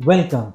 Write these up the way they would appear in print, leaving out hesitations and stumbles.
Welcome.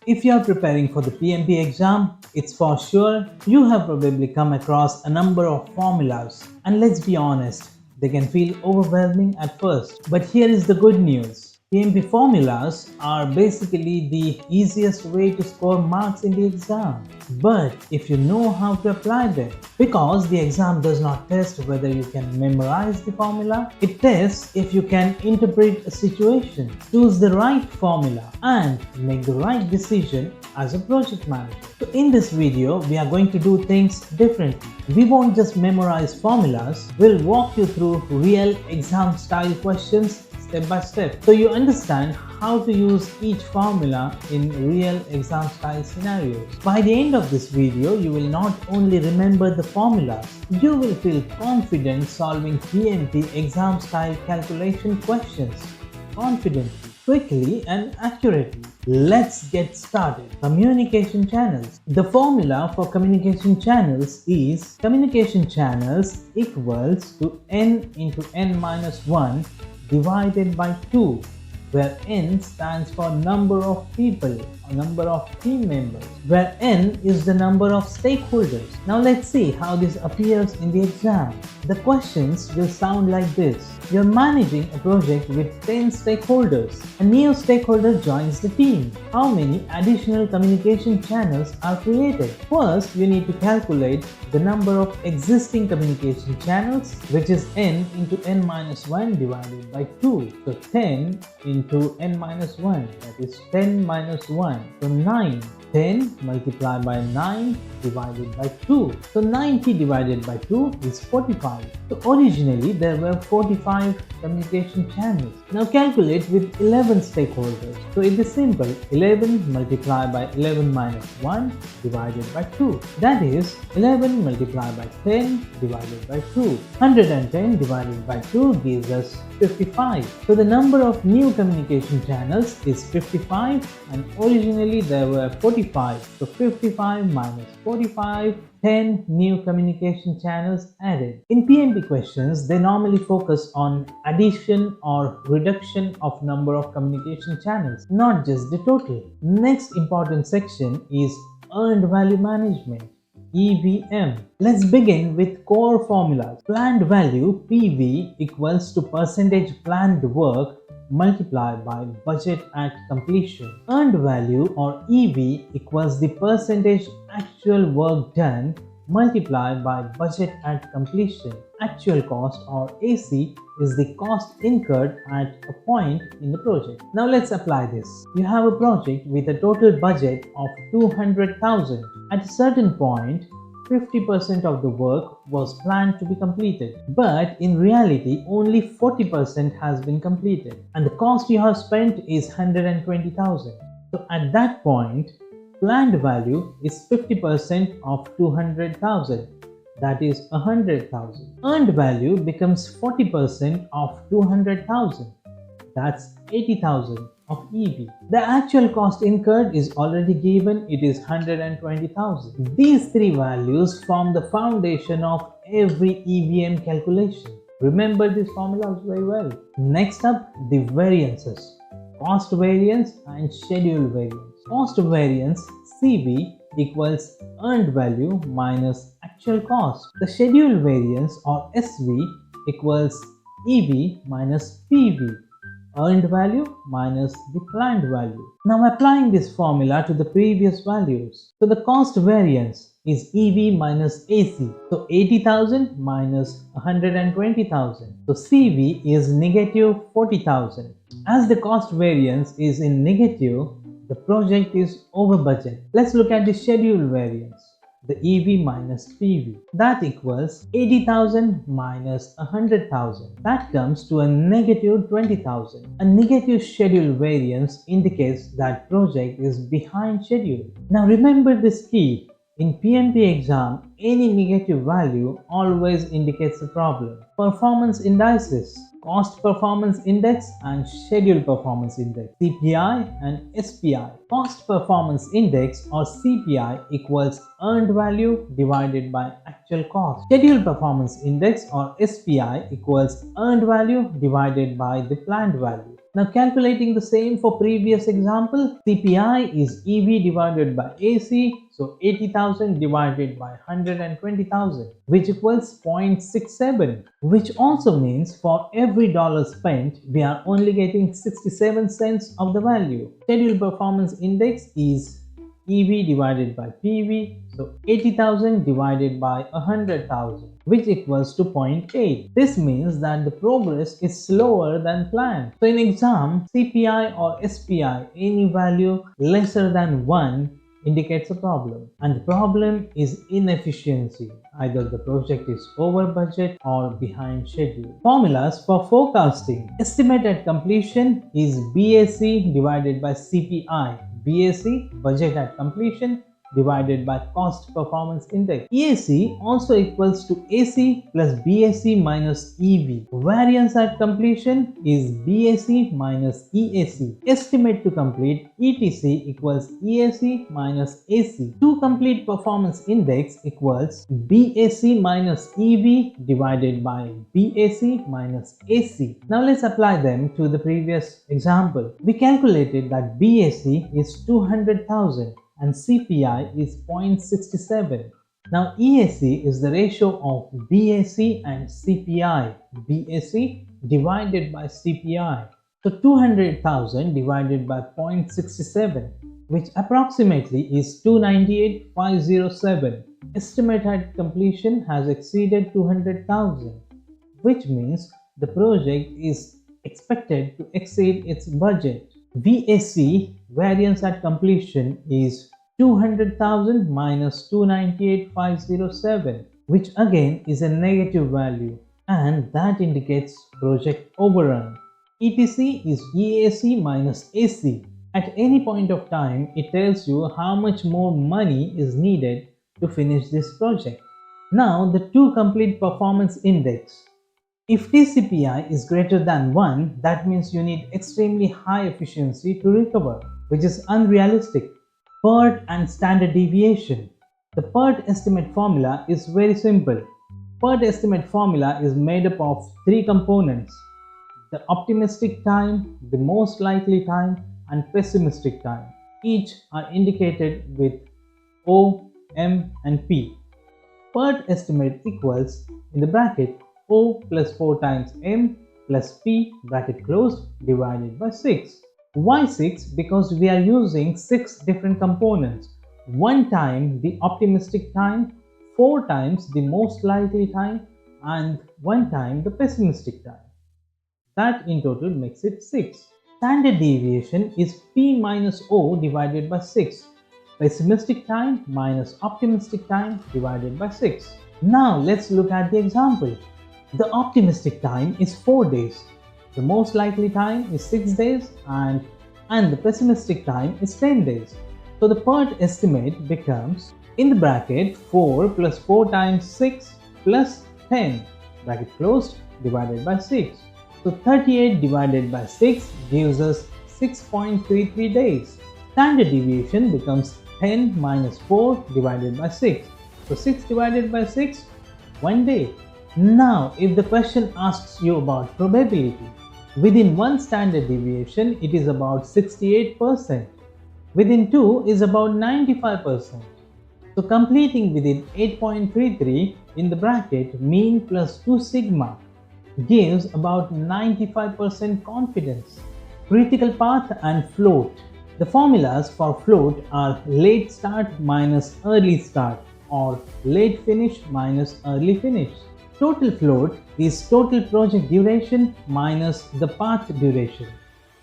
If you are preparing for the PMP exam, it's for sure you have probably come across a number of formulas, and let's be honest, they can feel overwhelming at first. But here is the good news. PMP formulas are basically the easiest way to score marks in the exam. But if you know how to apply them, because the exam does not test whether you can memorize the formula, it tests if you can interpret a situation, choose the right formula, and make the right decision as a project manager. So in this video, we are going to do things differently. We won't just memorize formulas, we'll walk you through real exam style questions step by step, so you understand how to use each formula in real exam style scenarios. By the end of this video, you will not only remember the formulas, you will feel confident solving PMP exam style calculation questions confidently, quickly and accurately. Let's get started. Communication channels. The formula for communication channels is communication channels equals to n into n minus 1 divided by 2, where n stands for number of people or number of team members, where n is the number of stakeholders. Now let's see how this appears in the exam. The questions will sound like this. You're managing a project with 10 stakeholders. A new stakeholder joins the team. How many additional communication channels are created? First, you need to calculate the number of existing communication channels, which is n into n minus 1 divided by 2. So 10 into n minus 1, that is 10 minus 1. So 9. 10 multiplied by 9 divided by 2. So 90 divided by 2 is 45. So originally there were 45 communication channels. Now calculate with 11 stakeholders. So it is simple. 11 multiplied by 11 minus 1 divided by 2. That is 11 multiplied by 10 divided by 2. 110 divided by 2 gives us 55. So the number of new communication channels is 55, and originally there were 45. So 55 minus 45, 10 new communication channels added. In PMP questions, they normally focus on addition or reduction of number of communication channels, not just the total. Next important section is earned value management. EVM. Let's begin with core formulas. Planned value PV equals to percentage planned work multiplied by budget at completion. Earned value or EV equals the percentage actual work done multiplied by budget at completion. Actual cost or AC is the cost incurred at a point in the project. Now let's apply this. You have a project with a total budget of 200,000. At a certain point, 50% of the work was planned to be completed, but in reality only 40% has been completed, and the cost you have spent is 120,000. So at that point, planned value is 50% of 200,000, that is 100,000. Earned value becomes 40% of 200,000, that's 80,000 of EV. The actual cost incurred is already given, it is 120,000. These three values form the foundation of every EVM calculation. Remember these formulas very well. Next up, the variances. Cost variance and schedule variance. Cost variance CV equals earned value minus actual cost. The schedule variance or SV equals EV minus PV. Earned value minus the planned value. Now applying this formula to the previous values. So the cost variance is EV minus AC. So 80,000 minus 120,000. So CV is negative 40,000. As the cost variance is in negative, the project is over budget. Let's look at the schedule variance. The EV minus PV. That equals 80,000 minus 100,000. That comes to a negative 20,000. A negative schedule variance indicates that project is behind schedule. Now remember this key. In PMP exam, any negative value always indicates a problem. Performance indices. Cost Performance Index and Schedule Performance Index, CPI and SPI. Cost Performance Index or CPI equals earned value divided by actual cost. Schedule Performance Index or SPI equals earned value divided by the planned value. Now calculating the same for previous example, CPI is EV divided by AC, so 80,000 divided by 120,000, which equals 0.67, which also means for every dollar spent, we are only getting 67 cents of the value. Schedule performance index is EV divided by PV, so 80,000 divided by 100,000, which equals to 0.8. This means that the progress is slower than planned. So in exam, CPI or SPI, any value lesser than 1 indicates a problem, and the problem is inefficiency. Either the project is over budget or behind schedule. Formulas for forecasting. Estimate at completion is BAC divided by CPI. BAC, budget at completion, divided by cost performance index. EAC also equals to AC plus BAC minus EV. Variance at completion is BAC minus EAC. Estimate to complete ETC equals EAC minus AC. To complete performance index equals BAC minus EV divided by BAC minus AC. Now let's apply them to the previous example. We calculated that BAC is 200,000 and CPI is 0.67. Now EAC is the ratio of BAC and CPI. BAC divided by CPI. So 200,000 divided by 0.67, which approximately is 298,507. Estimate at completion has exceeded 200,000, which means the project is expected to exceed its budget. VAC, variance at completion, is 200,000 minus 298,507, which again is a negative value, and that indicates project overrun. ETC is EAC minus AC. At any point of time, it tells you how much more money is needed to finish this project. Now, the to complete performance index. If TCPI is greater than 1, that means you need extremely high efficiency to recover, which is unrealistic. PERT and standard deviation. The PERT estimate formula is very simple. PERT estimate formula is made up of three components: the optimistic time, the most likely time, and pessimistic time. Each are indicated with O, M, and P. PERT estimate equals, in the bracket, O plus 4 times M plus P bracket closed divided by 6. Why 6? Because we are using 6 different components. 1 time the optimistic time, 4 times the most likely time, and 1 time the pessimistic time. That in total makes it 6. Standard deviation is P minus O divided by 6. Pessimistic time minus optimistic time divided by 6. Now let's look at the example. The optimistic time is 4 days. The most likely time is 6 days and the pessimistic time is 10 days. So the PERT estimate becomes, in the bracket, 4 plus 4 times 6 plus 10 bracket closed divided by 6. So 38 divided by 6 gives us 6.33 days. Standard deviation becomes 10 minus 4 divided by 6. So 6 divided by 6, 1 day. Now, if the question asks you about probability, within one standard deviation, it is about 68%. Within 2 is about 95%. So completing within 8.33 in the bracket mean plus 2 sigma gives about 95% confidence. Critical path and float. The formulas for float are late start minus early start or late finish minus early finish. Total float is total project duration minus the path duration.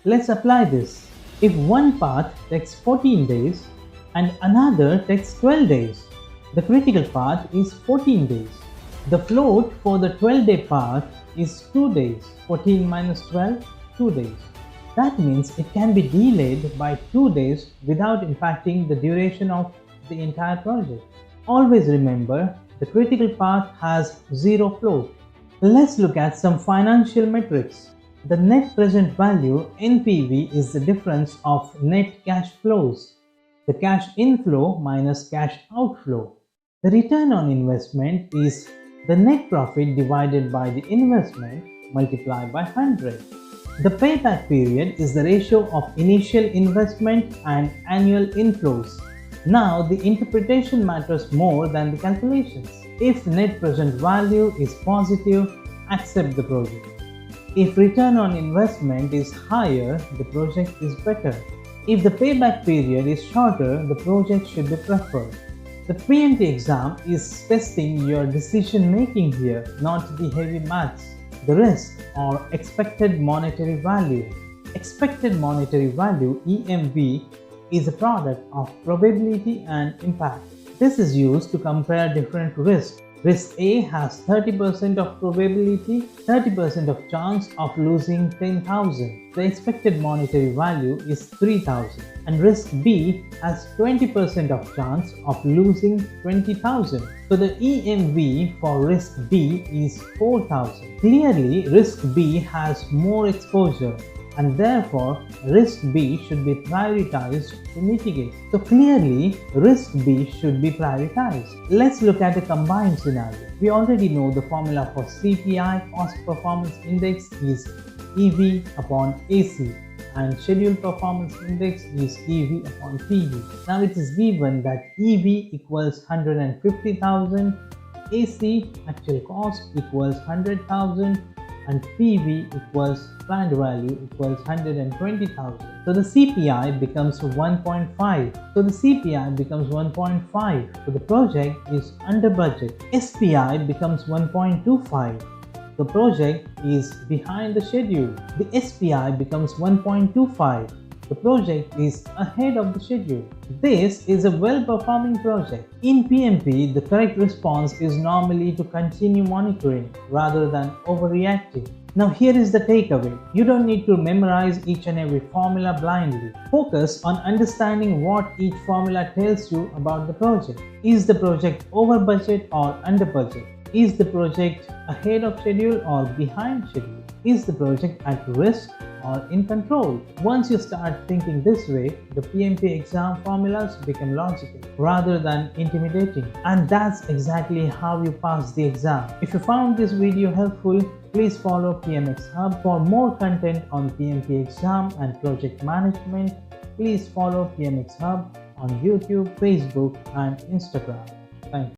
Let's apply this. If one path takes 14 days and another takes 12 days, the critical path is 14 days. The float for the 12-day path is 2 days. 14 minus 12, 2 days. That means it can be delayed by 2 days without impacting the duration of the entire project. Always remember, the critical path has zero float. Let's look at some financial metrics. The net present value NPV is the difference of net cash flows, the cash inflow minus cash outflow. The return on investment is the net profit divided by the investment multiplied by 100. The payback period is the ratio of initial investment and annual inflows. Now, the interpretation matters more than the calculations. If net present value is positive, accept the project. If return on investment is higher, the project is better. If the payback period is shorter, the project should be preferred. The PMP exam is testing your decision making here, not the heavy maths. The risk or expected monetary value. Expected monetary value (EMV) is a product of probability and impact. This is used to compare different risks. Risk A has 30% of probability, 30% of chance of losing 10,000. The expected monetary value is 3,000. And risk B has 20% of chance of losing 20,000. So the EMV for risk B is 4,000. Clearly, risk B has more exposure, and therefore risk B should be prioritized to mitigate. So clearly risk B should be prioritized. Let's look at a combined scenario. We already know the formula for CPI, cost performance index, is EV upon AC, and schedule performance index is EV upon PV. Now it is given that EV equals 150,000, AC actual cost equals 100,000, and PV equals planned value equals 120,000. So the CPI becomes 1.5. So the CPI becomes 1.5. So the project is under budget. SPI becomes 1.25. The project is behind the schedule. The SPI becomes 1.25. The project is ahead of the schedule. This is a well-performing project. In PMP, the correct response is normally to continue monitoring rather than overreacting. Now here is the takeaway. You don't need to memorize each and every formula blindly. Focus on understanding what each formula tells you about the project. Is the project over budget or under budget? Is the project ahead of schedule or behind schedule? Is the project at risk or in control? Once you start thinking this way, the PMP exam formulas become logical rather than intimidating. And that's exactly how you pass the exam. If you found this video helpful, please follow PMX Hub for more content on PMP exam and project management. Please follow PMX Hub on YouTube, Facebook, and Instagram. Thank you.